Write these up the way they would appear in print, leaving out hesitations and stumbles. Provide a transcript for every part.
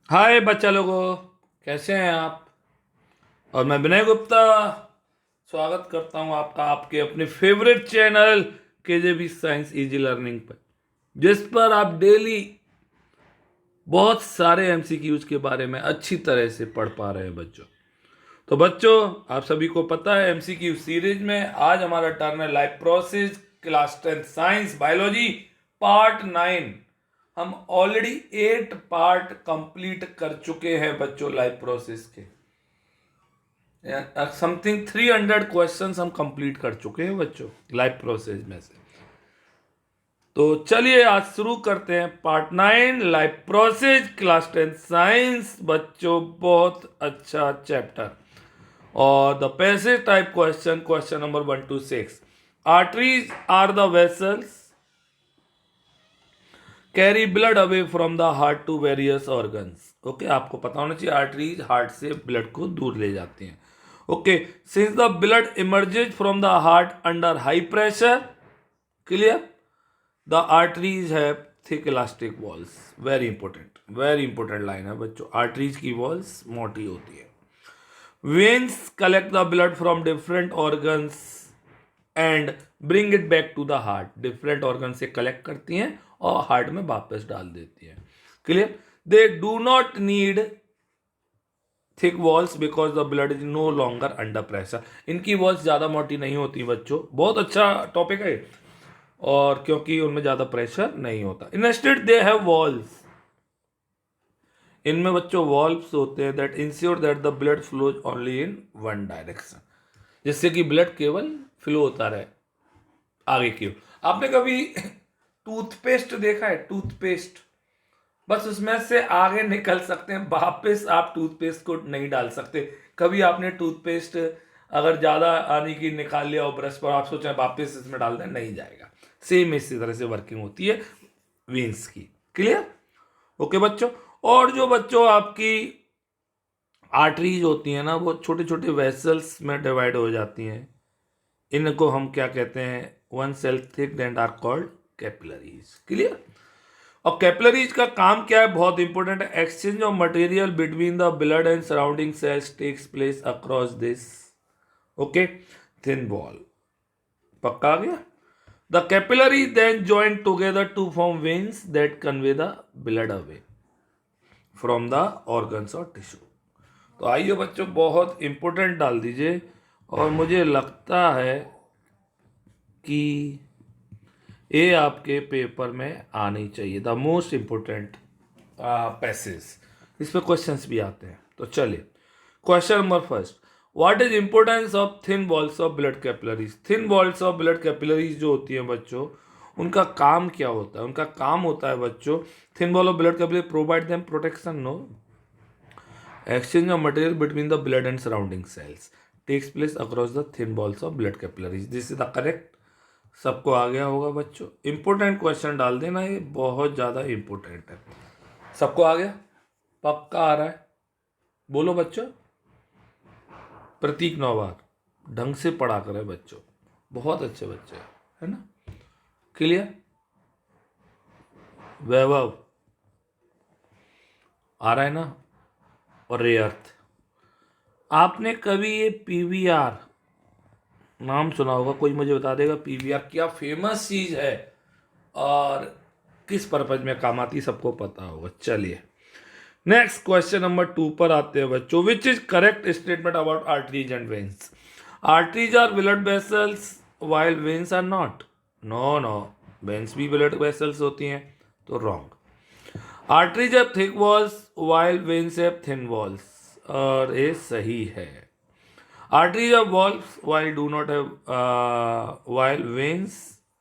हाय बच्चा लोगों, कैसे हैं आप। और मैं विनय गुप्ता स्वागत करता हूं आपका आपके अपने favourite channel KJB science easy learning पर, जिस पर आप डेली बहुत सारे एमसीक्यूज के बारे में अच्छी तरह से पढ़ पा रहे हैं बच्चों। तो बच्चों, आप सभी को पता है एमसीक्यू सीरीज में आज हमारा टर्न है life process class 10 science biology part 9। हम ऑलरेडी 8 पार्ट कंप्लीट कर चुके हैं बच्चों लाइफ प्रोसेस के। समथिंग 300 क्वेश्चंस हम कंप्लीट कर चुके हैं बच्चों लाइफ प्रोसेस में से। तो चलिए आज शुरू करते हैं part 9 life process class 10 science बच्चों। बहुत अच्छा चैप्टर। और the passage type question, question number 1 to 6। Arteries are the vessels carry blood away from the heart to various organs. Okay, आपको पता होना चाहिए आर्टरीज हार्ट से ब्लड को दूर ले जाती हैं। Okay, since the blood emerges from the heart under high pressure, clear, the arteries have thick elastic walls. Very important line है बच्चों। आर्टरीज की वॉल्स मोटी होती है। Veins collect the blood from different organs and bring it back to the heart. Different organ से collect करती हैं और हार्ट में वापस डाल देती हैं। Clear. They do not need thick walls because the blood is no longer under pressure. इनकी वॉल्स ज्यादा मोटी नहीं होती बच्चों। बहुत अच्छा टॉपिक है और क्योंकि उनमें ज्यादा प्रेशर नहीं होता। Instead they have walls. इनमें बच्चों वॉल्व्स होते हैं that ensure that the blood flows only in one direction, जिससे कि ब्लड केवल फ्लो होता रहे आगे की ओर। आपने कभी टूथपेस्ट देखा है? टूथपेस्ट, बस उसमें से आगे निकल सकते हैं, वापस आप टूथपेस्ट को नहीं डाल सकते। कभी आपने टूथपेस्ट अगर ज्यादा आने की निकाल लिया और ब्रश पर, आप सोचें वापस इसमें डाल दें, नहीं जाएगा। सेम इसी तरह से वर्किंग होती है वेन्स की। क्लियर। ओके बच्चों। और जो बच्चों आपकी आर्टरीज होती है ना, वो छोटे छोटे वेसल्स में डिवाइड हो जाती हैं। इनको हम क्या कहते हैं? One cell thick and are called capillaries. Clear. और कैपिलरीज का काम क्या है? बहुत इंपॉर्टेंट है। Exchange of material between the blood and surrounding cells takes place across this okay thin wall. पक्का आ गया। The capillary then join together to form veins that convey the blood away from the organs और tissue. तो आइए बच्चों, बहुत important डाल दीजिए। और मुझे लगता है कि ये आपके पेपर में आनी चाहिए, द मोस्ट इंपॉर्टेंट पैसेज। इस पे क्वेश्चंस भी आते हैं। तो चलिए question number first. What is importance of thin walls of blood capillaries. Thin walls of blood capillaries जो होती हैं बच्चों, उनका काम क्या होता है? उनका काम होता है बच्चों, thin wall of blood capillary provide them protection, no exchange of material between the blood and surrounding cells takes place across the thin walls of blood capillaries. This is the correct। सबको आ गया होगा बच्चों। Important question डाल देना, ये बहुत ज्यादा इंपॉर्टेंट है। सबको आ गया? पक्का आ रहा है? बोलो बच्चों। प्रतीक नौवार ढंग से पढ़ा करे बच्चों, बहुत अच्छे बच्चे है ना। क्लियर। वैभव आ रहा है ना। और रेयर्थ, आपने कभी ये पीवीआर नाम सुना होगा? कोई मुझे बता देगा पीवीआर क्या फेमस चीज है और किस पर्पज में काम आती? सबको पता होगा। चलिए नेक्स्ट क्वेश्चन नंबर 2 पर आते हैं बच्चों। Which is correct statement about arteries and veins. Arteries are blood vessels while veins are not. No, veins भी ब्लड वेसल्स होती हैं, तो wrong. Arteries have thick walls while veins have thin walls, और ये सही है। Arteries have valves while veins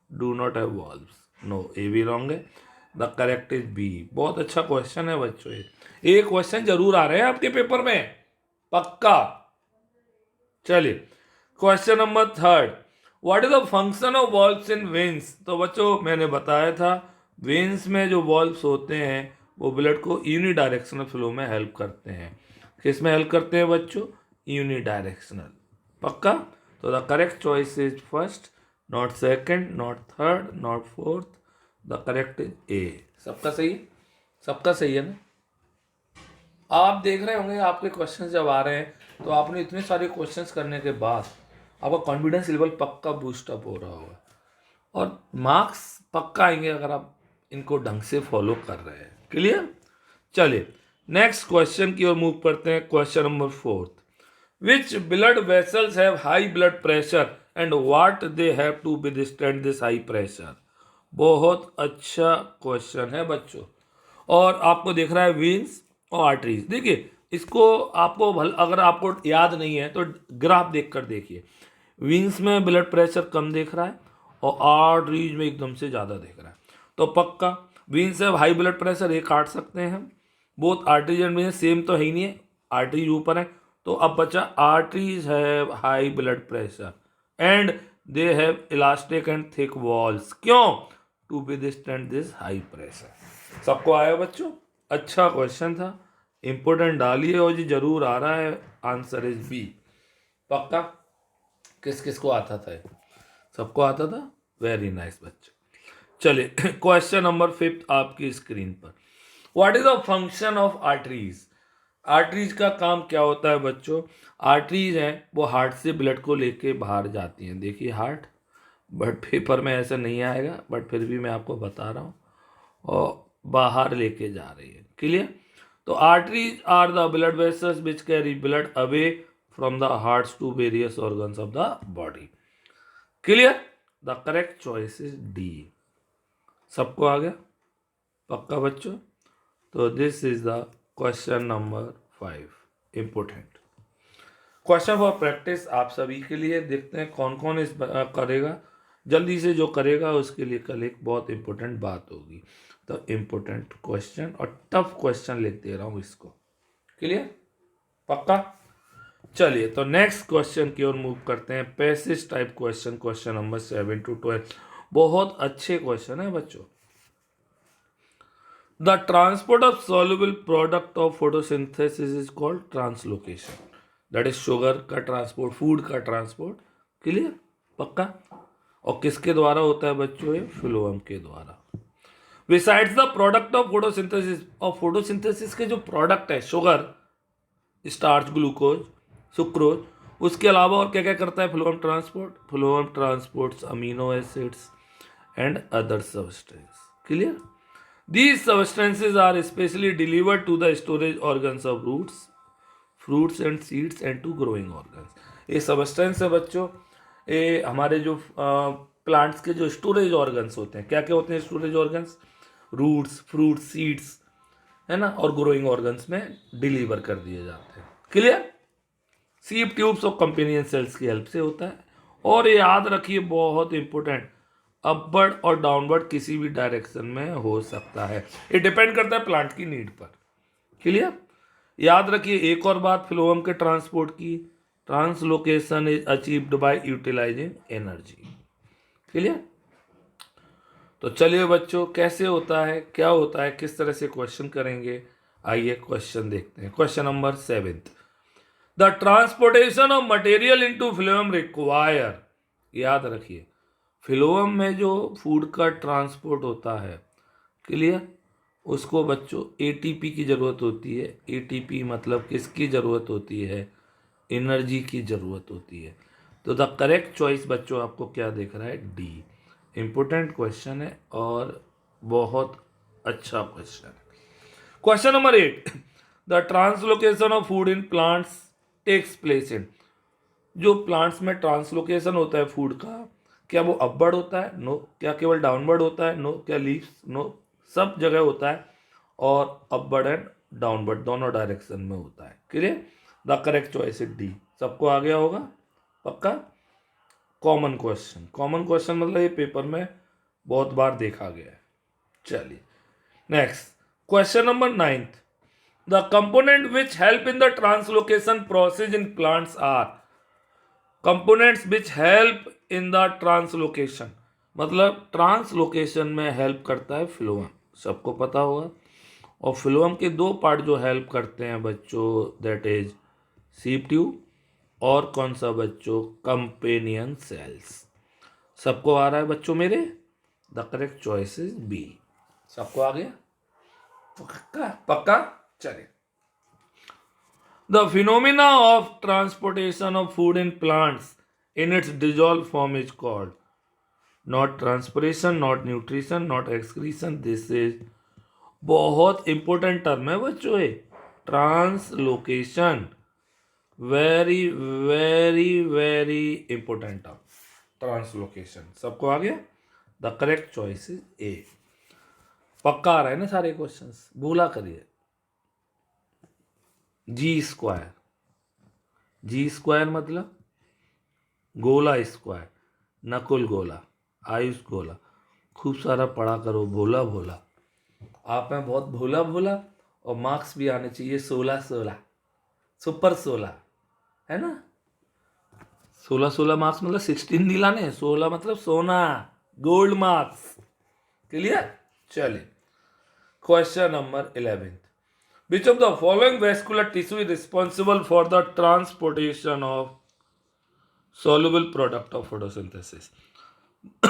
do not have valves. No, ये भी रॉन्ग है। The correct is B. बहुत अच्छा क्वेश्चन है बच्चों। ये क्वेश्चन जरूर आ रहे हैं आपके पेपर में, पक्का। चलिए question number 3। What is the function of valves in veins. तो बच्चों मैंने बताया था, वेन्स में जो वॉल्व्स होते हैं वो ब्लड को यूनिडायरेक्शनल फ्लो में हेल्प करते हैं। किस में हेल्प करते हैं बच्चों? यूनिडायरेक्शनल। पक्का। तो the correct choice is first, not second, not third, not fourth. The correct is a. सबका सही है? सबका सही है ना। आप देख रहे होंगे आपके क्वेश्चन जब आ रहे हैं तो आपने इतने सारे क्वेश्चंस करने के बाद आपका कॉन्फिडेंस लेवल पक्का बूस्टअप हो रहा होगा और मार्क्स पक्का आएंगे अगर आप इनको ढंग से फॉलो कर रहे हैं। क्लियर? चलिए नेक्स्ट क्वेश्चन की ओर मूव करते हैं। Question number 4, which blood vessels have high blood pressure and what they have to withstand this high pressure. बहुत अच्छा क्वेश्चन है बच्चों। और आपको देख रहा है वेन्स और आर्टरीज। देखिए इसको आपको अगर आपको याद नहीं है तो ग्राफ देखकर देखिए। वेन्स में ब्लड प्रेशर कम देख रहा है और आर्टरीज में एकदम से ज़्यादा देख रहा है, तो पक्का वेन्स है हाई ब्लड प्रेशर ये काट सकते हैं हम। Both arteries and veins same तो है ही नहीं है, आर्टरीज ऊपर है, तो अब बचा आर्टरीज है high blood pressure and they have elastic and thick walls. क्यों? To withstand this high pressure. सबको आया बच्चों? अच्छा क्वेश्चन था, इंपोर्टेंट डालिए और जी जरूर आ रहा है। Answer is B. पक्का? किस किस को आता था? सबको आता था? वेरी नाइस बच्चे। चलिए क्वेश्चन नंबर 5 आपकी स्क्रीन पर। What is the function of arteries? Arteries का काम क्या होता है बच्चों? आर्टरीज हैं वो हार्ट से ब्लड को लेके बाहर जाती हैं। देखिए हार्ट, बट पेपर में ऐसा नहीं आएगा, बट फिर भी मैं आपको बता रहा हूँ, और बाहर लेके जा रही है। क्लियर? तो arteries are the blood vessels which carry blood away from the hearts to various organs of the body. Clear? The correct choice is D. सबको आ गया? पक्का बच्चों? तो this is the question number 5 important question for practice आप सभी के लिए। देखते हैं कौन कौन इस करेगा। जल्दी से जो करेगा उसके लिए कल एक बहुत इंपॉर्टेंट बात होगी। तो इंपॉर्टेंट क्वेश्चन और टफ क्वेश्चन लिख दे रहा हूँ इसको। क्लियर? पक्का? चलिए तो नेक्स्ट क्वेश्चन की ओर मूव करते हैं। Passage type question, question number 7 to 12। बहुत अच्छे क्वेश्चन है बच्चों। The transport of soluble product of photosynthesis is called translocation. That is sugar का ट्रांसपोर्ट, फूड का ट्रांसपोर्ट। क्लियर? पक्का? और किसके द्वारा होता है बच्चों? ये फ्लोएम के द्वारा। Besides the product of photosynthesis, और फोटोसिंथेसिस के जो प्रोडक्ट है शुगर, स्टार्च, ग्लूकोज, सुक्रोज, उसके अलावा और क्या क्या करता है phloem transport? Phloem transports amino acids and other substance. Clear? These substances are especially delivered to the storage organs of roots, fruits and seeds and to growing organs। ये substance है बच्चों, ये हमारे जो प्लांट्स के जो स्टोरेज ऑर्गन्स होते हैं, क्या क्या होते हैं storage organs? Roots, fruits, seeds, है ना, और ग्रोइंग ऑर्गन्स में डिलीवर कर दिए जाते हैं। क्लियर? सीप ट्यूब्स और कंपेनियन सेल्स की हेल्प से होता है। और ये याद रखिए बहुत इंपॉर्टेंट, अपवर्ड और डाउनवर्ड किसी भी डायरेक्शन में हो सकता है। ये डिपेंड करता है प्लांट की नीड पर। क्लियर? याद रखिए एक और बात फ्लोएम के ट्रांसपोर्ट की, translocation is achieved by utilising energy. Clear? तो चलिए बच्चों कैसे होता है, क्या होता है, किस तरह से क्वेश्चन करेंगे, आइए क्वेश्चन देखते हैं। Question number 7, the transportation of material into phloem require. याद रखिए फ्लोएम में जो फूड का ट्रांसपोर्ट होता है, क्लियर, उसको बच्चों एटीपी की ज़रूरत होती है। एटीपी मतलब किसकी ज़रूरत होती है? एनर्जी की ज़रूरत होती है। तो द करेक्ट चॉइस बच्चों आपको क्या दिख रहा है? डी। इम्पोर्टेंट क्वेश्चन है और बहुत अच्छा क्वेश्चन है। Question number 8, the translocation of food in plants takes place in. जो प्लांट्स में ट्रांसलोकेशन होता है फूड का, क्या वो अपवर्ड होता है? नो। क्या केवल डाउनवर्ड होता है? नो। क्या लीव्स? नो। सब जगह होता है और अपवर्ड एंड डाउनवर्ड दोनों डायरेक्शन में होता है। Clear? The correct choice is D. सबको आ गया होगा? पक्का? कॉमन क्वेश्चन, कॉमन क्वेश्चन मतलब ये पेपर में बहुत बार देखा गया है। चलिए next question number 9, the component which help in the translocation process in plants are. Components which help in the translocation, मतलब ट्रांसलोकेशन में हेल्प करता है फ्लोएम, सबको पता होगा। और फ्लोएम के दो पार्ट जो हेल्प करते हैं बच्चों, दैट इज सीप ट्यूब और कौन सा बच्चों? Companion cells. सबको आ रहा है बच्चों मेरे? The correct choice is B. सबको आ गया? पक्का? पक्का? चलिए the phenomena of transportation of food in plants in its dissolve form is called not transportation, not nutrition, not excretion, this is बहुत इंपॉर्टेंट टर्म है बच्चों, ये translocation, very very very important term, translocation. सबको आ गया? The correct choice is A. पक्का आ रहा है ना सारे क्वेश्चंस? बोला करिए। जी स्क्वायर, जी स्क्वायर मतलब गोला स्क्वायर, नकुल गोला, आयुष गोला, खूब सारा पढ़ा करो, भोला भोला। आप में बहुत भोला भोला, और मार्क्स भी आने चाहिए 16-16, सुपर 16, है ना? 16-16 मार्क्स मतलब 16 नहीं लाने, 16 मतलब सोना, गोल्ड मार्क्स। क्लियर? चलिए, question number 11, which of the following vascular tissue is responsible for the transportation of soluble product of photosynthesis?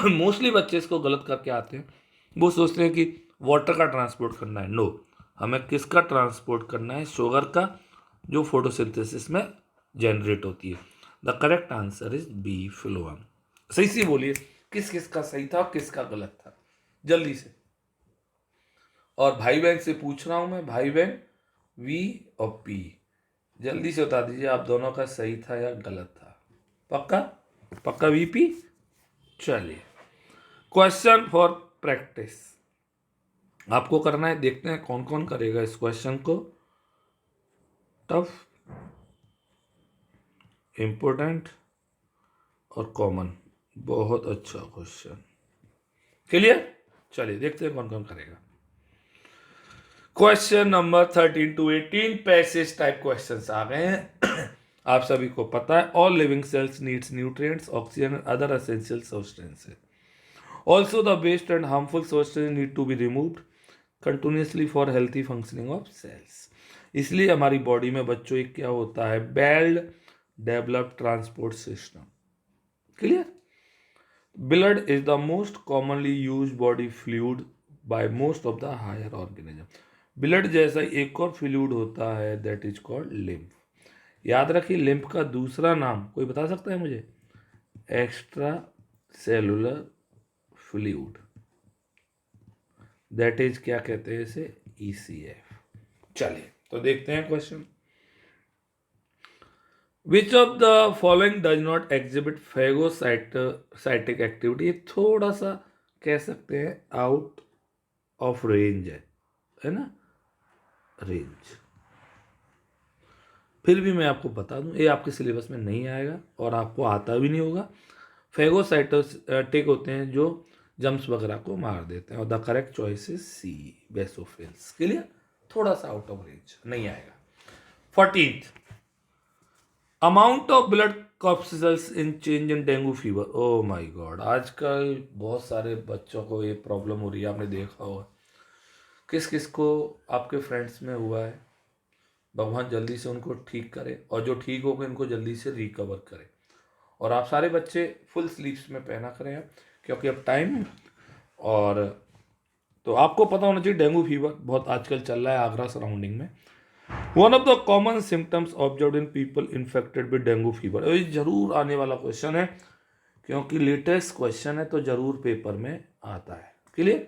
Mostly बच्चे इसको गलत करके आते हैं, वो सोचते हैं कि वाटर का ट्रांसपोर्ट करना है। नो, हमें किसका ट्रांसपोर्ट करना है? शुगर का, जो फोटोसिंथेसिस में जनरेट होती है। The correct answer is B, phloem. सही से बोलिए, किस किस का सही था और किसका गलत था, जल्दी से। और भाई बहन से पूछ रहा हूं मैं, भाई बहन वी और पी, जल्दी से बता दीजिए आप दोनों का सही था या गलत था। पक्का? पक्का वीपी? चलिए, क्वेश्चन फॉर प्रैक्टिस आपको करना है, देखते हैं कौन कौन करेगा इस क्वेश्चन को। टफ, इंपोर्टेंट और कॉमन, बहुत अच्छा क्वेश्चन। क्लियर? चलिए देखते हैं कौन कौन करेगा। Question number 13 to 18 passage type questions आ गए हैं। आप सभी को पता है, all living cells needs nutrients, oxygen and other essential substances. Also the waste and harmful substances need to be removed continuously for healthy functioning of cells. इसलिए हमारी बॉडी में बच्चों एक क्या होता है? Well developed transport system. Clear? Blood is the most commonly used body fluid by most of the higher organism. Blood जैसा एक और फ्लूइड होता है, दैट इज कॉल्ड लिम्फ। याद रखिए, लिम्फ का दूसरा नाम कोई बता सकता है मुझे? Extra cellular fluid, that is क्या कहते हैं इसे? ECF। चलिए तो देखते हैं question. Which of the following does not exhibit phagocytic activity? थोड़ा सा कह सकते हैं आउट ऑफ रेंज है ना? रेंज। फिर भी मैं आपको बता दूं, ये आपके सिलेबस में नहीं आएगा और आपको आता भी नहीं होगा। फैगोसाइटिक होते हैं जो जम्स वगैरह को मार देते हैं, और the correct choice is C, basophils. Clear? थोड़ा सा आउट ऑफ रेंज, नहीं आएगा। 14th, amount of blood corpuscles in change in dengue fever. Oh my god, आजकल बहुत सारे बच्चों को ये प्रॉब्लम हो रही है, आपने देखा होगा। किस किस को आपके फ्रेंड्स में हुआ है? भगवान जल्दी से उनको ठीक करे, और जो ठीक हो गए उनको जल्दी से रिकवर करे। और आप सारे बच्चे फुल स्लीव्स में पहना करें आप, क्योंकि अब टाइम है। और तो आपको पता होना चाहिए, डेंगू फीवर बहुत आजकल चल रहा है आगरा सराउंडिंग में। One of the common symptoms observed in people infected with dengue fever. ये जरूर आने वाला क्वेश्चन है, क्योंकि लेटेस्ट क्वेश्चन है तो जरूर पेपर में आता है। क्लियर?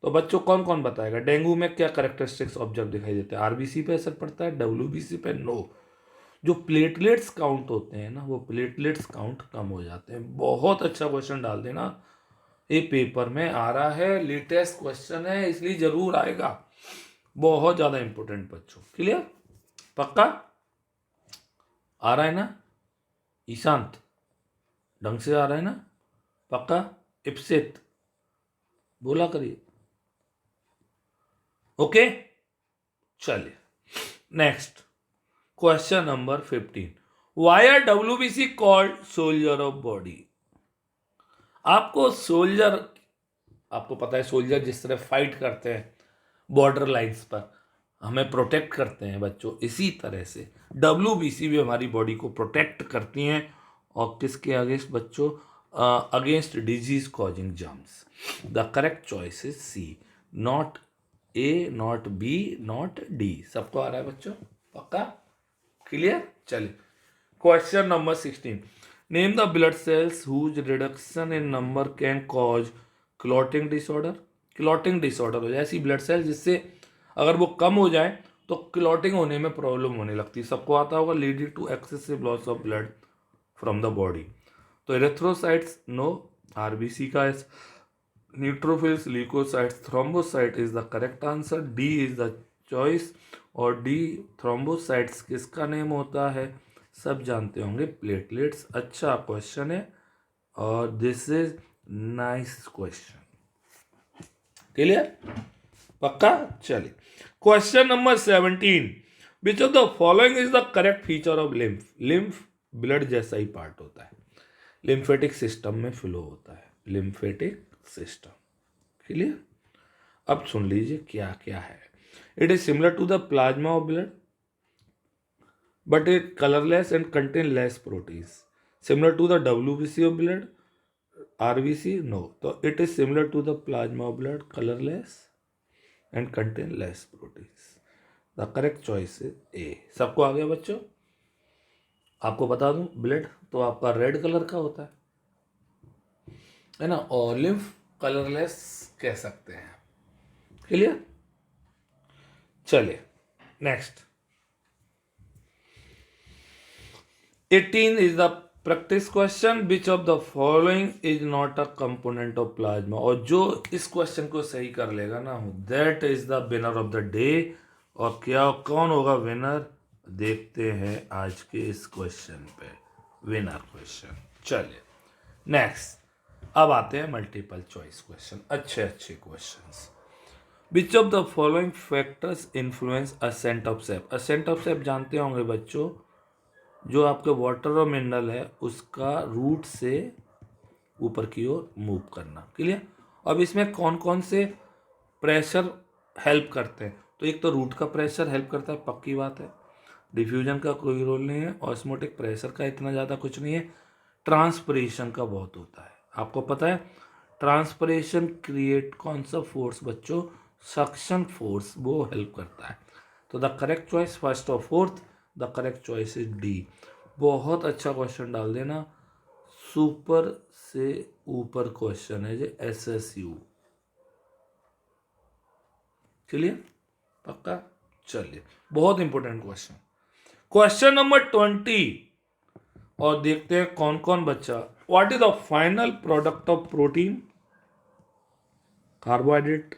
तो बच्चों कौन कौन बताएगा डेंगू में क्या कैरेक्टरिस्टिक्स ऑब्जर्व दिखाई देते हैं? आरबीसी पे असर पड़ता है, WBC पे नो। जो प्लेटलेट्स काउंट होते हैं ना, वो प्लेटलेट्स काउंट कम हो जाते हैं। बहुत अच्छा क्वेश्चन डाल देना, ये पेपर में आ रहा है, लेटेस्ट क्वेश्चन है, इसलिए जरूर आएगा। बहुत ज्यादा इंपॉर्टेंट बच्चों। क्लियर? पक्का आ रहा है ना? ईशांत, ढंग से आ रहा है ना? पक्का? इप्सित बोला करिए। ओके, चलिए next question number 15, why are WBC called soldier of body? आपको सोल्जर, आपको पता है सोल्जर जिस तरह फाइट करते हैं बॉर्डर लाइंस पर, हमें प्रोटेक्ट करते हैं बच्चों, इसी तरह से WBC भी हमारी बॉडी को प्रोटेक्ट करती हैं। और किसके अगेंस्ट बच्चों? Against disease causing germs. The correct choice is C, not A, not B, not D। सबको आ रहा है बच्चों? पक्का? क्लियर। चलिए question number 16, name the blood cells whose reduction in number can cause clotting disorder. Clotting disorder हो जाए ऐसी ब्लड सेल जिससे अगर वो कम हो जाए तो क्लॉटिंग होने में प्रॉब्लम होने लगती है, सबको आता होगा, leading to excessive loss of blood from the body. तो एरिथ्रोसाइट्स नो, आरबीसी का है, neutrophils, leucocytes, thrombocyte is the correct answer, D is the choice. और डी थ्रोम्बोसाइट्स किसका नेम होता है, सब जानते होंगे, प्लेटलेट्स। अच्छा क्वेश्चन है और this is nice question, clear, पक्का। चलिए question number 17, which of the following is the correct feature of lymph. Lymph blood जैसा ही पार्ट होता है, लिम्फेटिक सिस्टम में फ्लो होता है, लिम्फेटिक सिस्टम, क्लियर। अब सुन लीजिए क्या क्या है। It is similar to the plasma of blood but it colourless and contain less proteins. Similar to the WBC of blood, RBC no. तो it is similar to the plasma of blood, colourless and contain less proteins. The correct choice is A. सबको आ गया बच्चों। आपको बता दूं blood तो आपका रेड कलर का होता है ना, और लिम्फ कलरलेस कह सकते हैं, क्लियर। चलिए next 18 is the practice question, which of the following is not a component of plasma। और जो इस क्वेश्चन को सही कर लेगा ना, that is the winner of the day। और क्या कौन होगा विनर, देखते हैं आज के इस क्वेश्चन पे, विनर क्वेश्चन। चलिए नेक्स्ट, अब आते हैं मल्टीपल चॉइस क्वेश्चन, अच्छे अच्छे questions. Which of the following factors influence ascent of sap. Ascent of sap जानते होंगे बच्चों, जो आपके वाटर और मिनरल है उसका रूट से ऊपर की ओर मूव करना, क्लियर। अब इसमें कौन कौन से प्रेशर हेल्प करते हैं, तो एक तो रूट का प्रेशर हेल्प करता है, पक्की बात है। डिफ्यूजन का कोई रोल नहीं है, ऑस्मोटिक प्रेशर का इतना ज़्यादा कुछ नहीं है। ट्रांसपिरेशन का बहुत होता है, आपको पता है ट्रांसपिरेशन क्रिएट कौन सा फोर्स बच्चों, सक्शन फोर्स, वो हेल्प करता है। तो द करेक्ट चॉइस फर्स्ट और fourth, the correct choice is D. बहुत अच्छा क्वेश्चन डाल देना, सुपर से ऊपर क्वेश्चन है जो SSU, चलिए पक्का। चलिए बहुत इंपॉर्टेंट क्वेश्चन, क्वेश्चन नंबर 20, और देखते हैं कौन कौन बच्चा। What is the final product of protein, carbohydrate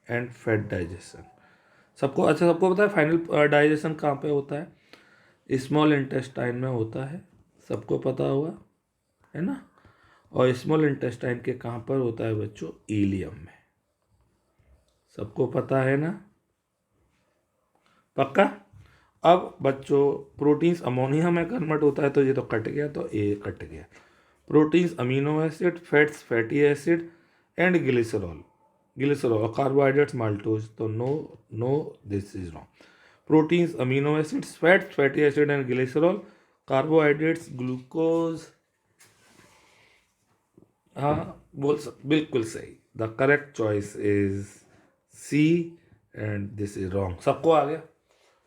and fat digestion. सबको अच्छा, सबको पता है फाइनल डाइजेशन कहाँ पे होता है, स्मॉल इंटेस्टाइन में होता है, सबको पता होगा है ना। और स्मॉल इंटेस्टाइन के कहाँ पर होता है बच्चों, इलियम में, सबको पता है ना, पक्का। अब बच्चों प्रोटीन्स अमोनिया में कन्वर्ट होता है, तो ये तो कट गया, तो ए कट गया। Proteins amino acid, fats fatty acid and glycerol, glycerol, carbohydrates maltose, तो no no this is wrong. Proteins amino acids, fats fatty acid and glycerol, carbohydrates glucose, हाँ बिल्कुल सही। The correct choice is C and this is wrong. सबको आ गया,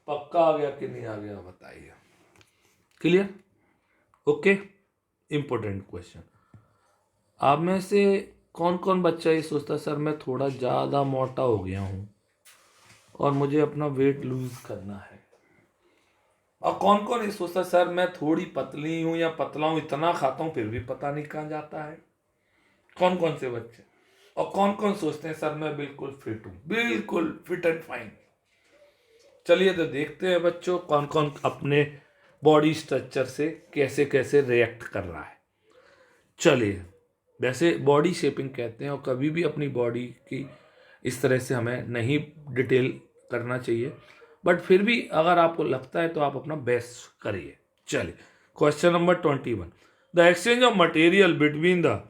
पक्का आ गया कि नहीं आ गया बताइए, क्लियर, ओके। Important question. आप में से कौन कौन बच्चा ये सोचता सर मैं थोड़ा ज़्यादा मोटा हो गया हूँ और मुझे अपना वेट लूज करना है, और कौन कौन ये सोचता सर मैं थोड़ी पतली हूँ या पतला हूँ, इतना खाता हूँ फिर भी पता नहीं कहाँ जाता है, कौन कौन से बच्चे। और कौन कौन सोचते हैं सर मैं बिल्कुल फिट हूँ, बिल्कुल फिट एंड फाइन। चलिए तो देखते हैं बच्चों कौन कौन अपने बॉडी स्ट्रक्चर से कैसे कैसे रिएक्ट कर रहा है। चलिए, वैसे बॉडी शेपिंग कहते हैं और कभी भी अपनी बॉडी की इस तरह से हमें नहीं डिटेल करना चाहिए, बट फिर भी अगर आपको लगता है तो आप अपना बेस्ट करिए। चलिए question number 21, the exchange of material between the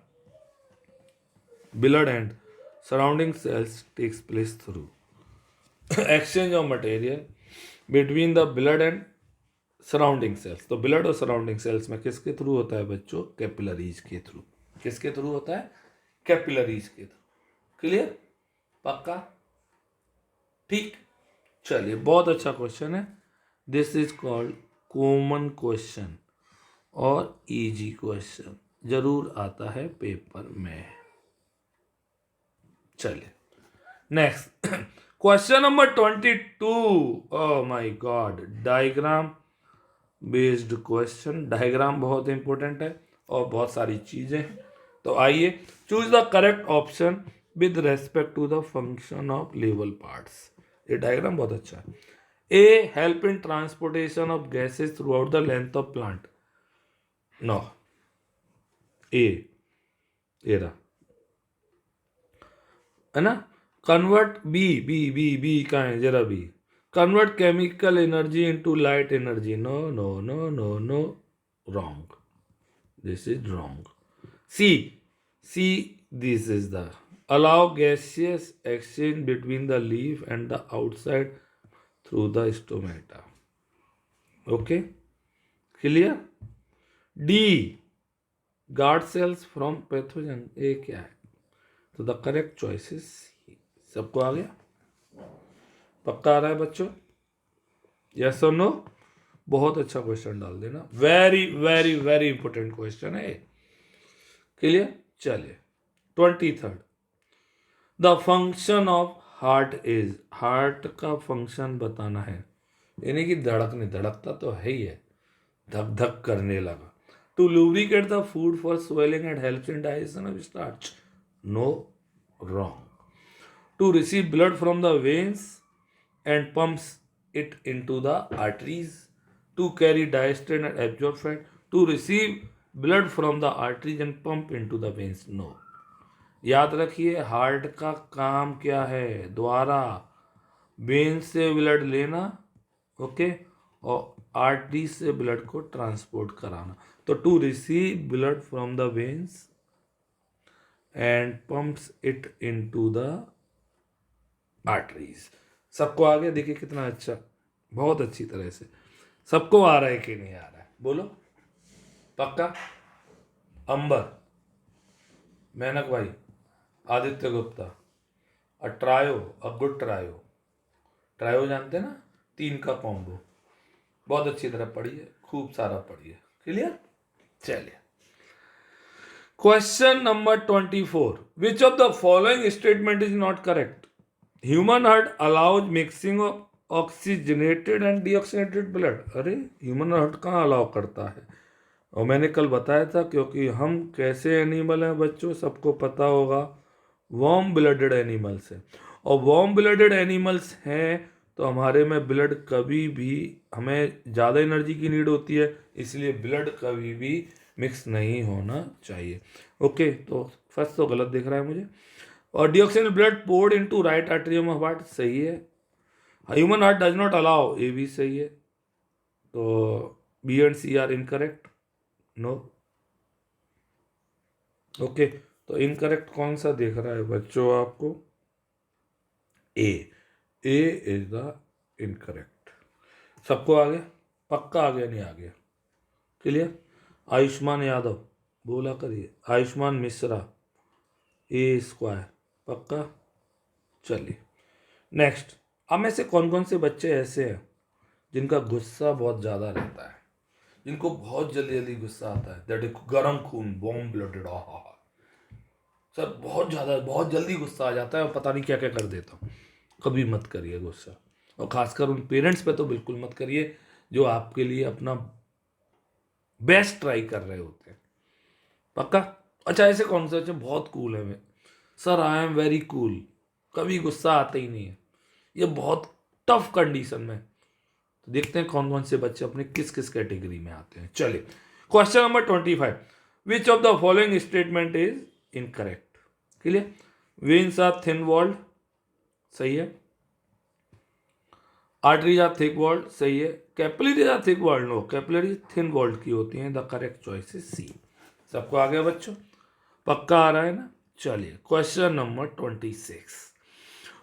blood and surrounding cells takes place through. Exchange of material between the blood and surrounding cells, तो ब्लड और सराउंडिंग सेल्स में किसके थ्रू होता है बच्चों, कैपिलरीज के थ्रू। किसके थ्रू होता है, कैपिलरीज के थ्रू, क्लियर, पक्का, ठीक। चलिए बहुत अच्छा क्वेश्चन है, this is called common question और इजी क्वेश्चन जरूर आता है पेपर में। चलिए next question number 22। Oh my god, diagram based question. Diagram बहुत इंपॉर्टेंट है और बहुत सारी चीजें हैं। तो आइए, choose the correct option with respect to the function of level parts. ये डायग्राम बहुत अच्छा है। A help in transportation of gases throughout the length of plant. No, ए रहा है ना। Convert B B B B कहाँ है, जरा B. Convert chemical energy into light energy. No no no no no, wrong, this is wrong. C C this is the allow gaseous exchange between the leaf and the outside through the stomata. Okay, clear? D guard cells from pathogen। ये क्या है? तो the correct choice is C. सबको आ गया? पक्का आ रहा है बच्चों? यस और नो? बहुत अच्छा क्वेश्चन डाल देना, very very very important question है। क्लियर? चलिए 23rd, the function of heart is. Heart का फंक्शन बताना है, यानी कि धड़कने, धड़कता तो है ही है, धक धक करने लगा। To lubricate the food for swallowing and helps in digestion of starch. No, wrong. To receive blood from the veins and pumps it into the arteries. To carry diastole and absorb fat. To receive blood from the arteries and pump into the veins. No. याद रखिए, heart का काम क्या है? द्वारा when से blood लेना, okay, और आर्टरी से ब्लड को ट्रांसपोर्ट कराना। तो to receive blood from the veins and pumps it into the arteries. सबको आ गया? देखिए कितना अच्छा, बहुत अच्छी तरह से। सबको आ रहा है कि नहीं आ रहा है? बोलो पक्का? अंबर, मेनक भाई, आदित्य गुप्ता, और trio, a good trio. Trio जानते हैं ना, 3 का कॉम्बो। बहुत अच्छी तरह पढ़िए, खूब सारा पढ़िए। क्लियर? चलिए question number 24। Which of the following statement is not correct? Human heart allows mixing of oxygenated and deoxygenated blood. अरे ह्यूमन हार्ट कहाँ अलाउ करता है? और मैंने कल बताया था, क्योंकि हम कैसे एनिमल हैं बच्चों, सबको पता होगा, वार्म ब्लडेड एनिमल्स हैं। और वार्म ब्लडेड एनिमल्स हैं तो हमारे में ब्लड कभी भी, हमें ज़्यादा एनर्जी की नीड होती है, इसलिए ब्लड कभी भी मिक्स नहीं होना चाहिए। ओके, तो फर्स्ट तो गलत दिख रहा है मुझे। और deoxygenated blood poured into right atrium of heart, सही है। Human heart does not allow, ये भी सही है। तो B and C are incorrect. No, okay, तो इनकरेक्ट कौन सा दिख रहा है बच्चों आपको? A is the incorrect. सबको आ गया? पक्का आ गया? नहीं आ गया? क्लियर? आयुष्मान यादव बोला करिए, आयुष्मान मिश्रा, ए स्क्वायर, पक्का? चलिए नेक्स्ट। अब में से कौन कौन से बच्चे ऐसे हैं जिनका गुस्सा बहुत ज़्यादा रहता है, जिनको बहुत जल्दी जल्दी गुस्सा आता है? दैट इज गर्म खून, वार्म ब्लडेड। सर बहुत ज़्यादा, बहुत जल्दी गुस्सा आ जाता है और पता नहीं क्या क्या कर देता हूँ। कभी मत करिए गुस्सा, और खासकर उन पेरेंट्स पे तो बिल्कुल मत करिए जो आपके लिए अपना बेस्ट ट्राई कर रहे होते हैं। पक्का? अच्छा, ऐसे कौन से बच्चे बहुत कूल है? मैं sir I am very cool, कभी गुस्सा आता ही नहीं है, ये बहुत टफ कंडीशन में। तो देखते हैं कौन कौन से बच्चे अपने किस किस कैटेगरी में आते हैं। चलिए question number 25। Which of the following statement is incorrect? Clear? Veins are thin walled, सही है। आर्टरीज आर थिक वॉल्ड, सही है। Capillaries are thick walled, no, capillaries thin walled की होती हैं। The correct choice is C. सबको आ गया बच्चों? पक्का आ रहा है ना? चलिए question number 26।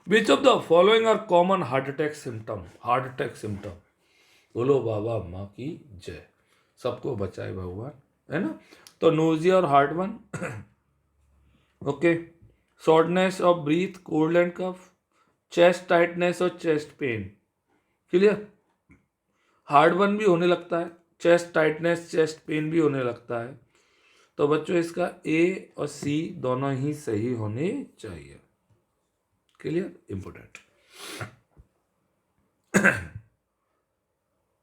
Which of the following are common heart attack symptom? Heart attack symptom, बोलो बाबा माँ की जय, सबको बचाए भगवान, है ना। तो नोजिया और heart burn, okay, shortness of breath, cold and cough, chest tightness और चेस्ट पेन। क्लियर? हार्डबर्न भी होने लगता है, चेस्ट टाइटनेस, चेस्ट पेन भी होने लगता है। तो बच्चों इसका ए और सी दोनों ही सही होने चाहिए। Clear? Important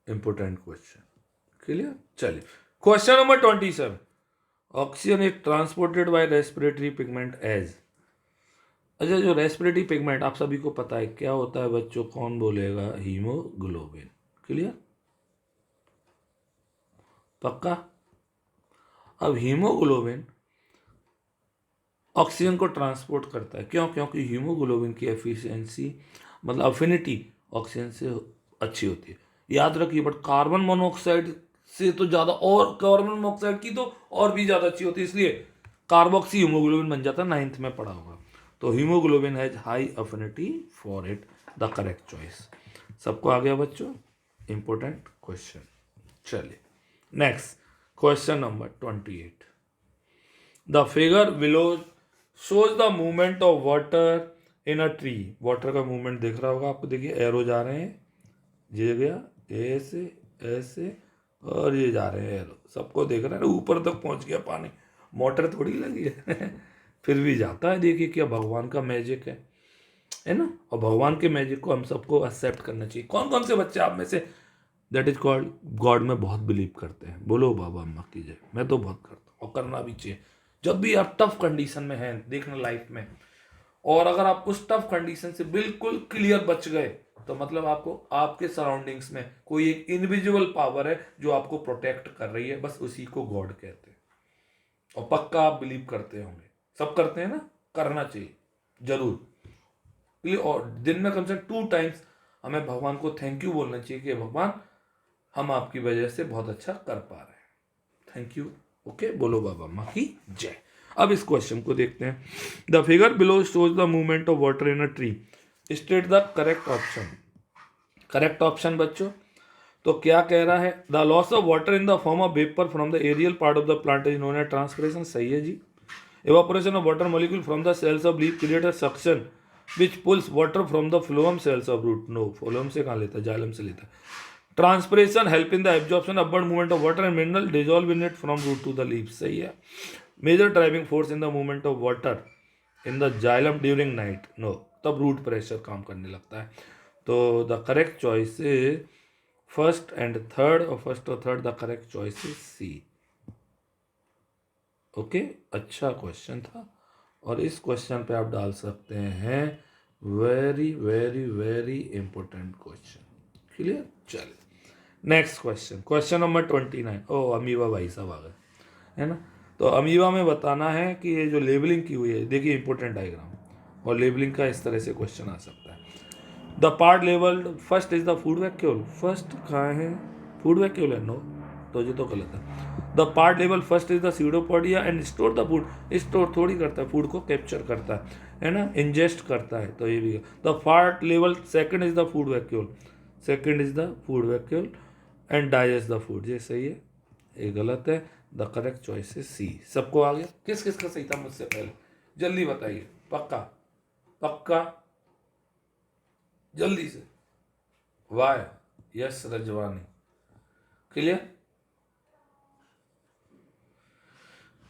important question. Clear? चलिए question number 27। Oxygen is transported by respiratory pigment as. अच्छा, जो रेस्पिरेटरी पिगमेंट आप सभी को पता है क्या होता है बच्चों, कौन बोलेगा? हीमोग्लोबिन। क्लियर? पक्का? अब हीमोग्लोबिन ऑक्सीजन को ट्रांसपोर्ट करता है, क्यों? क्योंकि हीमोग्लोबिन की एफिशिएंसी मतलब अफिनिटी ऑक्सीजन से अच्छी होती है। याद रखिए, बट कार्बन मोनोऑक्साइड से तो ज़्यादा, और कार्बन मोनोऑक्साइड की तो और भी ज़्यादा अच्छी होती है, इसलिए कार्बोक्सी हीमोग्लोबिन बन जाता है, 9th में पढ़ा होगा। तो haemoglobin has high affinity for it, the correct choice. सबको आ गया बच्चों? Important question. चलिए next question number 28। The figure below shows the movement of water in a tree. Water का मूवमेंट दिख रहा होगा आपको, देखिए एरो जा रहे हैं, ये गया ऐसे ऐसे, और ये जा रहे हैं एरो, सबको देख रहे हैं, ऊपर तक पहुंच गया पानी, मोटर थोड़ी लगी है फिर भी जाता है। देखिए क्या भगवान का मैजिक है ना? और भगवान के मैजिक को हम सबको एक्सेप्ट करना चाहिए। कौन कौन से बच्चे आप में say that is called God में बहुत बिलीव करते हैं? बोलो बाबा अम्मा की जय। मैं तो बहुत करता हूँ, और करना भी चाहिए। जब भी आप टफ कंडीशन में हैं देखना लाइफ में, और अगर आप उस टफ कंडीशन से बिल्कुल क्लियर बच गए, तो मतलब आपको आपके सराउंडिंग्स में कोई एक इनविजिबल पावर है जो आपको प्रोटेक्ट कर रही है, बस उसी को गॉड कहते हैं। और पक्का आप बिलीव करते होंगे, सब करते हैं ना? करना चाहिए जरूर। और दिन में कम से कम 2 टाइम्स हमें भगवान को थैंक यू बोलना चाहिए कि भगवान हम आपकी वजह से बहुत अच्छा कर पा रहे हैं, थैंक यू। ओके, बोलो बाबा माँ की जय। अब इस क्वेश्चन को देखते हैं। The figure below shows the movement of water in a tree, state the correct option. Correct option बच्चों, तो क्या कह रहा है? The loss of water in the form of vapour from the aerial part of the plant is known as transpiration. सही है जी। evaporation of water molecule from the cells of leaf create a suction which pulls water from the phloem cells of root. No, phloem से कहाँ लेता है? Xylem से लेता है। Transpiration help in the absorption upward movement of water and mineral dissolve in it from root to the leaf. सही है। Major driving force in the movement of water in the xylem during night. No, तब root pressure काम करने लगता है। तो the correct choice is first and third, और first और third the correct choice is C. Okay, अच्छा question था, और इस क्वेश्चन पे आप डाल सकते हैं very very very important question. Clear? चलिए नेक्स्ट क्वेश्चन, क्वेश्चन नंबर 29। ओ अमीबा भाई साहब आ गए, है ना? तो अमीबा में बताना है कि ये जो लेबलिंग की हुई है, देखिए इंपॉर्टेंट डायग्राम, और लेबलिंग का इस तरह से क्वेश्चन आ सकता है। The part labelled first is the food vacuole. First कहाँ है? फूड वैक्यूल है? नो, तो ये तो गलत है। The part level first is the pseudopodia and store the food. Store थोड़ी करता है, फूड को कैप्चर करता है ना, इंजेस्ट करता है, तो ये भी। द पार्ट लेवल second is the food vacuole, second is the food vacuole and digest the food. ये सही है, ये गलत है। The correct choice is C. सबको आ गया? किस किस का सही था मुझसे पहले? जल्दी बताइए, पक्का पक्का, जल्दी से। वाह, यस रजवानी। क्लियर?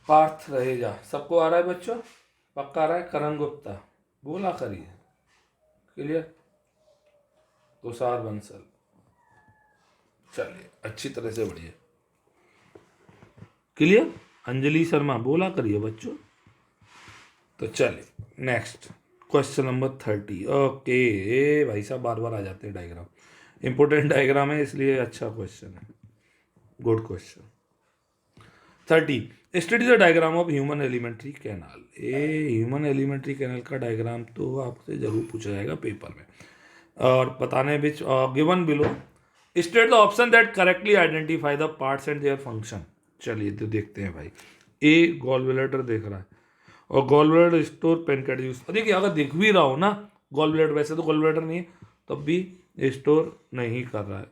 पार्थ रहेगा। सबको आ रहा है बच्चों? पक्का आ रहा है? करण गुप्ता बोला करिए। क्लियर? तुषार बंसल, चलिए अच्छी तरह से बढ़िए। क्लियर? अंजलि शर्मा बोला करिए बच्चों। तो चलिए नेक्स्ट क्वेश्चन नंबर 30। ओके, ए भाई साहब बार बार आ जाते हैं डायग्राम, इंपोर्टेंट डायग्राम है इसलिए अच्छा क्वेश्चन है, good question. 30, study the diagram of human alimentary canal. ये ह्यूमन एलिमेंट्री कैनाल का डायग्राम तो आपसे जरूर पूछा जाएगा पेपर में, और बताने which given below state the option that correctly identify the parts and their function. चलिए तो देखते हैं भाई। ए गॉल ब्लैडर देख रहा है, और गॉल ब्लैडर स्टोर पेनकेट जूस। देखिए अगर दिख भी रहा हो ना गॉल ब्लैडर, वैसे तो गॉल ब्लैडर नहीं है, तब भी स्टोर नहीं कर रहा है,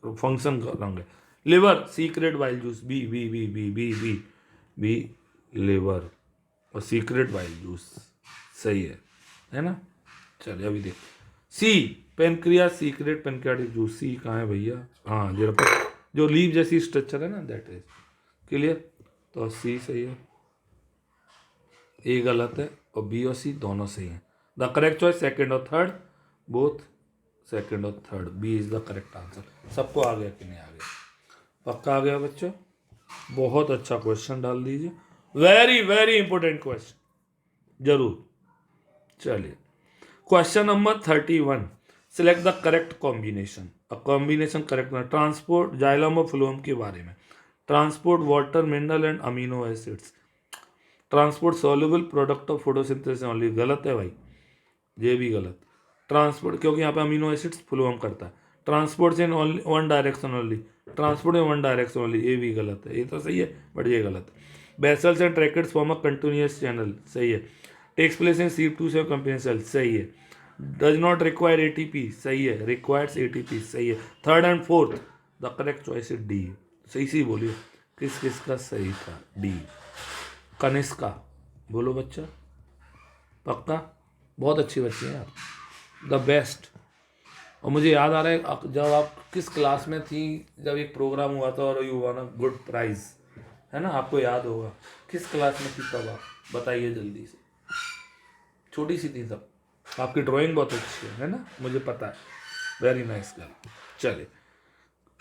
फंक्शन कर रहा है। Liver secrete bile juice, B B B B B B B liver और सीक्रेट वाइल जूस सही है ना? चलिए अभी देख। C pancreas secrete pancreatic juice, C कहाँ है भैया? हाँ जरा जो लीव जैसी स्ट्रक्चर है ना, दैट इज क्लियर। तो सी सही है, ए गलत है, और बी और सी दोनों सही हैं। द करेक्ट चॉइस सेकंड और थर्ड, बोथ सेकंड और third, B is the correct answer. सबको आ गया कि नहीं आ गया? पक्का आ गया बच्चों? बहुत अच्छा क्वेश्चन डाल दीजिए, वेरी वेरी इंपॉर्टेंट क्वेश्चन, जरूर। चलिए question number 31, select the correct combination. Combination correct, transport xylem और फ्लोएम के बारे में। Transport water mineral and amino acids, transport soluble product of photosynthesis only, गलत है भाई, ये भी गलत। ट्रांसपोर्ट, क्योंकि यहाँ पे अमीनो एसिड्स फ्लोएम करता है। Transport in one direction only, transport in one direction only, ये भी गलत है, ये तो सही है बट ये गलत है। Vessels and tracheids form a continuous channel, सही है। टेक्स प्लेस इन C2 से कंपेनियन सेल, सही है। डज नॉट रिक्वायर ATP, सही है। रिक्वायर्स ATP, सही है। Third and fourth, the correct choice is D. सही सी बोलिए, किस किस का सही था? डी, कनिष्का। बोलो बच्चा, पक्का? बहुत अच्छी बच्ची हैं आप, द बेस्ट। और मुझे याद आ रहा है जब आप किस क्लास में थी, जब एक प्रोग्राम हुआ था और you won a good prize, है ना? आपको याद होगा किस क्लास में थी तब? आप बताइए जल्दी से। छोटी सी थी तब। आपकी ड्राइंग बहुत अच्छी है ना, मुझे पता है। Very nice girl. चलिए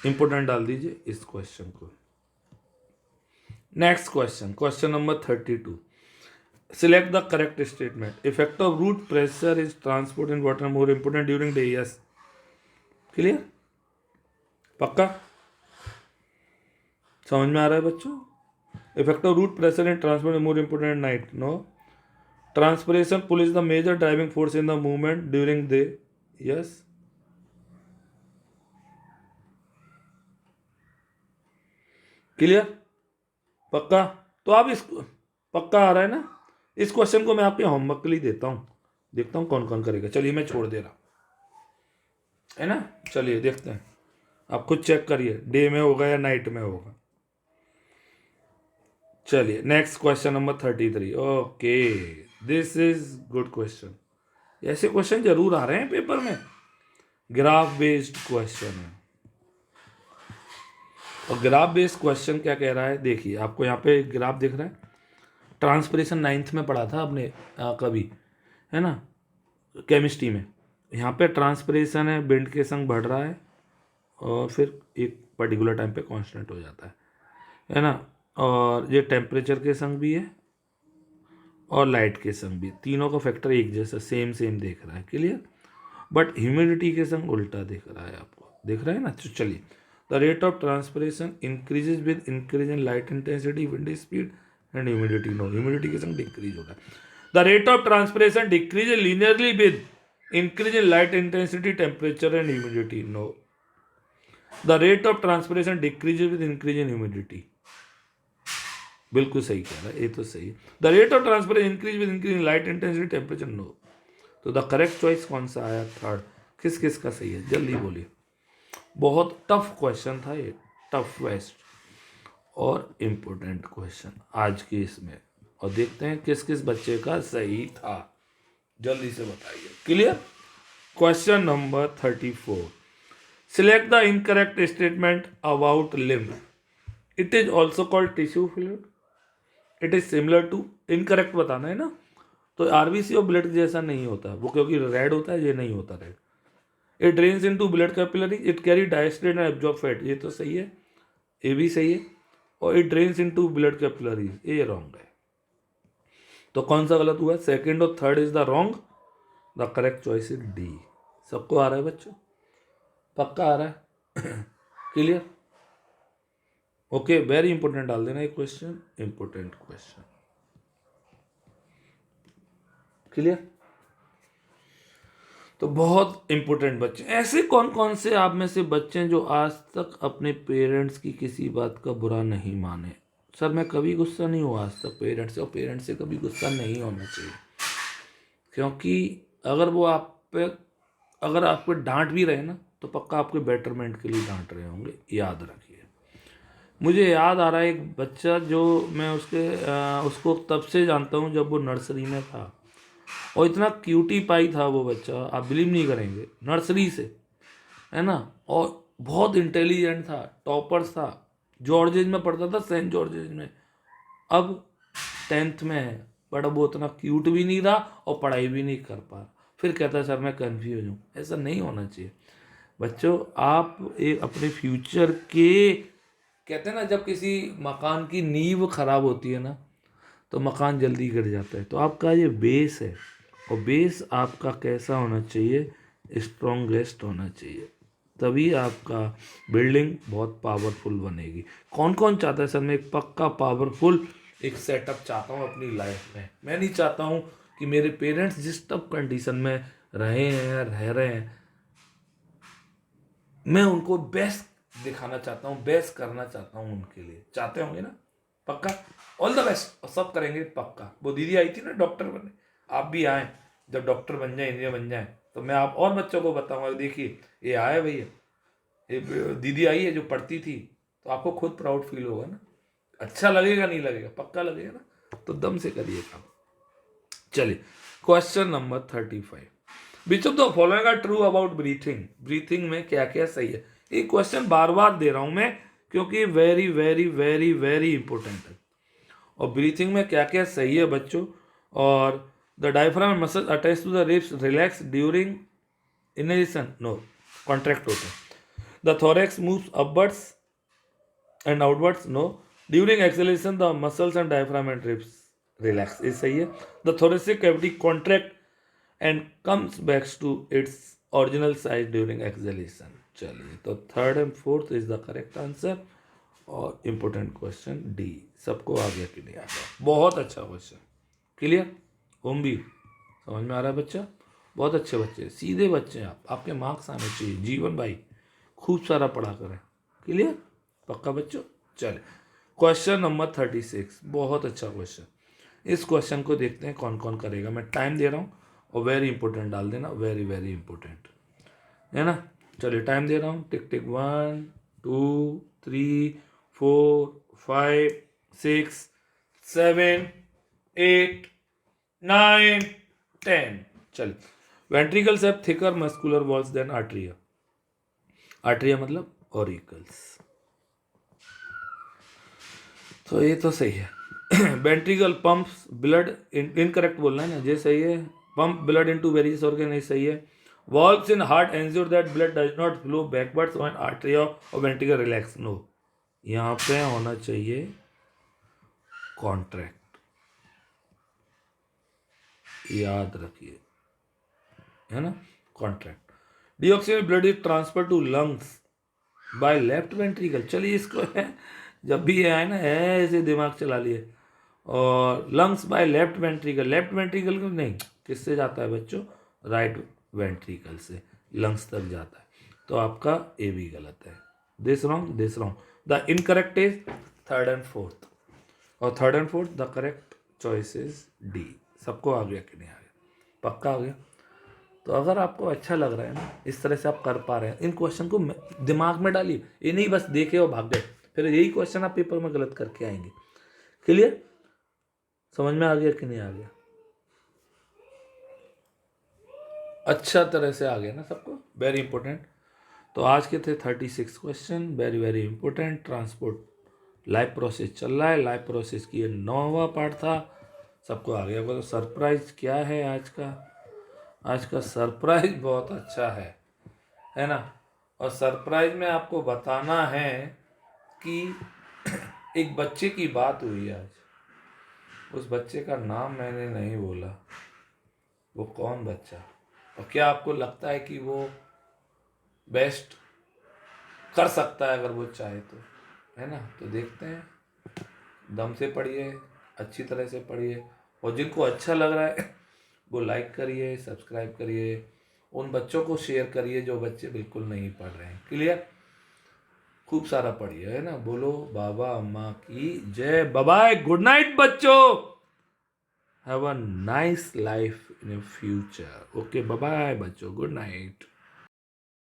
इंपोर्टेंट डाल दीजिए इस क्वेश्चन को। Next question, question number 32, select the correct statement. Effect of root pressure is transport in water more important during day, yes. Clear? पक्का समझ में आ रहा है बच्चों? Effect of root pressure in transport is more important night, no. Transpiration pull is the major driving force in the movement during day, yes. Clear? पक्का? तो आप इस, पक्का आ रहा है ना? इस क्वेश्चन को मैं आपके होमवर्क के लिए देता हूं, देखता हूं कौन कौन करेगा। चलिए मैं छोड़ दे रहा, है ना? चलिए देखते हैं, आप खुद चेक करिए डे में होगा या नाइट में होगा। चलिए next question number 33, okay, this is good question. ऐसे क्वेश्चन जरूर आ रहे हैं पेपर में, ग्राफ बेस्ड क्वेश्चन है। और ग्राफ बेस्ड क्वेश्चन क्या कह रहा है, देखिए आपको यहाँ पे ग्राफ दिख रहा है। ट्रांसपिरेशन 9th में पढ़ा था आपने कभी, है ना, केमिस्ट्री में। यहाँ पे ट्रांसपिरेशन है, विंड के संग बढ़ रहा है और फिर एक पर्टिकुलर टाइम पे कांस्टेंट हो जाता है ना। और ये टेम्परेचर के संग भी है और लाइट के संग भी, तीनों का फैक्टर एक जैसा सेम सेम दिख रहा है। क्लियर? बट ह्यूमिडिटी के संग उल्टा दिख रहा है, आपको दिख रहा है ना? तो चलिए, the rate of transpiration increases with increase in light intensity, wind speed and humidity, no. Humidity के संग डिक्रीज होगा। The rate of transpiration decrease linearly with increase in light intensity, temperature and humidity, no. The rate of transpiration decrease with increase in humidity, बिल्कुल सही कह रहा है, ये तो सही है। The rate of transpiration increase with increase in light intensity, temperature, no. तो द करेक्ट चॉइस कौन सा आया? थर्ड। किस किस का सही है? जल्दी बोलिए। बहुत टफ क्वेश्चन था ये, टफ वेस्ट और इम्पोर्टेंट क्वेश्चन आज की इसमें, और देखते हैं किस किस बच्चे का सही था, जल्दी से बताइए। Clear? Question number 34, select the incorrect statement about lymph. It is also called tissue fluid, it is similar to, incorrect बताना है ना। तो आरबीसी और ब्लड जैसा नहीं होता वो, क्योंकि रेड होता है, ये नहीं होता red. It drains into blood capillary, it carry diastase and absorb fat, ये तो सही है, ये भी सही है। और it drains into blood capillary, ये रॉन्ग है। तो कौन सा गलत हुआ? सेकंड और third is the wrong, the correct choice is D. सबको आ रहा है बच्चों? पक्का आ रहा है? क्लियर? ओके, वेरी इंपॉर्टेंट डाल देना एक क्वेश्चन, इंपॉर्टेंट क्वेश्चन। क्लियर? तो बहुत इंपॉर्टेंट बच्चे, ऐसे कौन कौन से आप में से बच्चे हैं जो आज तक अपने पेरेंट्स की किसी बात का बुरा नहीं माने? सर मैं कभी गुस्सा नहीं हुआ आज तक पेरेंट्स से, और पेरेंट्स से कभी गुस्सा नहीं होना चाहिए, क्योंकि अगर वो आप पे, अगर आप पे डांट भी रहे ना, तो पक्का आपके बेटरमेंट के लिए डांट रहे होंगे, याद रखिए। मुझे याद आ रहा है एक बच्चा, जो मैं उसको तब से जानता हूँ जब वो नर्सरी में था, और इतना क्यूटी पाई था वो बच्चा, आप बिलीव नहीं करेंगे, नर्सरी से, है ना। और बहुत इंटेलिजेंट था, टॉपर्स था, जॉर्जेज में पढ़ता था, सेंट जॉर्जेज में। अब 10th में है, बट अब वो उतना क्यूट भी नहीं रहा और पढ़ाई भी नहीं कर पा रहा। फिर कहता है सर मैं कन्फ्यूज हूँ। ऐसा नहीं होना चाहिए बच्चों। आप एक अपने फ्यूचर के, कहते हैं ना जब किसी मकान की नींव खराब होती है ना तो मकान जल्दी गिर जाता है। तो आपका ये बेस है, और बेस आपका कैसा होना चाहिए, स्ट्रॉन्गेस्ट होना चाहिए, तभी आपका बिल्डिंग बहुत पावरफुल बनेगी। कौन कौन चाहता है सर मैं एक पक्का पावरफुल एक सेटअप चाहता हूँ अपनी लाइफ में। मैं नहीं चाहता हूँ कि मेरे पेरेंट्स जिस टफ कंडीशन में रहे हैं, रह रहे हैं, मैं उनको बेस्ट दिखाना चाहता हूँ, बेस्ट करना चाहता हूँ उनके लिए। चाहते होंगे ना? पक्का? ऑल द बेस्ट, और सब करेंगे पक्का। वो दीदी आई थी ना डॉक्टर बनने, आप भी आए, जब डॉक्टर बन जाए, इंजीनियर बन जाए, तो मैं आप और बच्चों को बताऊंगा, देखिए ये आया भैया, ये दीदी आई है जो पढ़ती थी, तो आपको खुद प्राउड फील होगा ना। अच्छा लगेगा नहीं लगेगा? पक्का लगेगा ना। तो दम से करिए काम। चलिए question number 35, which of the following are true about breathing. Breathing में क्या क्या सही है। ये क्वेश्चन बार बार दे रहा हूं मैं क्योंकि very very very very important है। और ब्रीथिंग में क्या क्या सही है बच्चों। और the diaphragm muscle attach to the ribs relax during inhalation, no, contract होते हैं। The thorax moves upwards and outwards, no. During exhalation the muscles and diaphragm and ribs relax, ये सही है। The thoracic cavity contract and comes back to its original size during exhalation. चलिए तो 3rd and 4th is the correct answer. और important question D, सबको आ गया कि नहीं आ गया? बहुत अच्छा क्वेश्चन, क्लियर। होम भी समझ में आ रहा है बच्चा? बहुत अच्छे बच्चे, सीधे बच्चे हैं आप, आपके मार्क्स आने चाहिए। जीवन भाई खूब सारा पढ़ा करें, क्लियर, पक्का बच्चों। चले क्वेश्चन नंबर 36, बहुत अच्छा क्वेश्चन। इस क्वेश्चन को देखते हैं कौन कौन करेगा। मैं टाइम दे रहा हूँ और वेरी इंपॉर्टेंट डाल देना, वेरी वेरी इंपॉर्टेंट, है ना। चलिए टाइम दे रहा हूँ, टिक टिक 1 2 3 4 5 6 7 8 9 10। चलिए, ventricles have thicker muscular walls than atria. Atria मतलब ऑरिकल्स, तो ये तो सही है। वेंट्रिकल पंप्स ब्लड, इनकरेक्ट बोलना है ना, ये सही है। Pump blood into various organ, ये सही है। Valves in heart ensure that blood does not flow backwards when artery और वेंट्रिकल रिलैक्स, नो। यहाँ पे होना चाहिए कॉन्ट्रैक्ट, याद रखिए, है ना, contract. Deoxygenated blood is transfer to lungs by left ventricle. चलिए इसको है, जब भी ये आए ना ऐसे दिमाग चला लिए। और lungs by left ventricle, left ventricle को नहीं, किससे जाता है बच्चों? राइट वेंट्रिकल से लंग्स तक जाता है। तो आपका ए भी गलत है। This wrong, this wrong. The incorrect is 3rd and 4th, और 3rd and 4th the correct choice is D. सबको आ गया कि नहीं आ गया? पक्का आ गया। तो अगर आपको अच्छा लग रहा है ना, इस तरह से आप कर पा रहे हैं, इन क्वेश्चन को दिमाग में डालिए। ये नहीं बस देखे और भाग गए, फिर यही क्वेश्चन आप पेपर में गलत करके आएंगे। क्लियर? समझ में आ गया कि नहीं आ गया? अच्छा तरह से आ गया ना सबको? Very important. तो आज के थे 36 question, very very important. Transport live process चल रहा है, लाइव प्रोसेस की ये 9वां पार्ट था। सबको आ गया होगा। तो सरप्राइज क्या है आज का? आज का सरप्राइज बहुत अच्छा है ना। और सरप्राइज में आपको बताना है कि एक बच्चे की बात हुई आज। उस बच्चे का नाम मैंने नहीं बोला, वो कौन बच्चा, और क्या आपको लगता है कि वो बेस्ट कर सकता है अगर वो चाहे तो, है ना। तो देखते हैं, दम से पढ़िए, अच्छी तरह से पढ़िए, और जिनको अच्छा लग रहा है वो लाइक करिए, सब्सक्राइब करिए, उन बच्चों को शेयर करिए जो बच्चे बिल्कुल नहीं पढ़ रहे हैं। क्लियर? खूब सारा पढ़िए, है ना। बोलो बाबा अम्मा की जय। बाय बाय, गुड नाइट बच्चों। Have a nice life in future. Okay, bye bye बच्चों, गुड नाइट।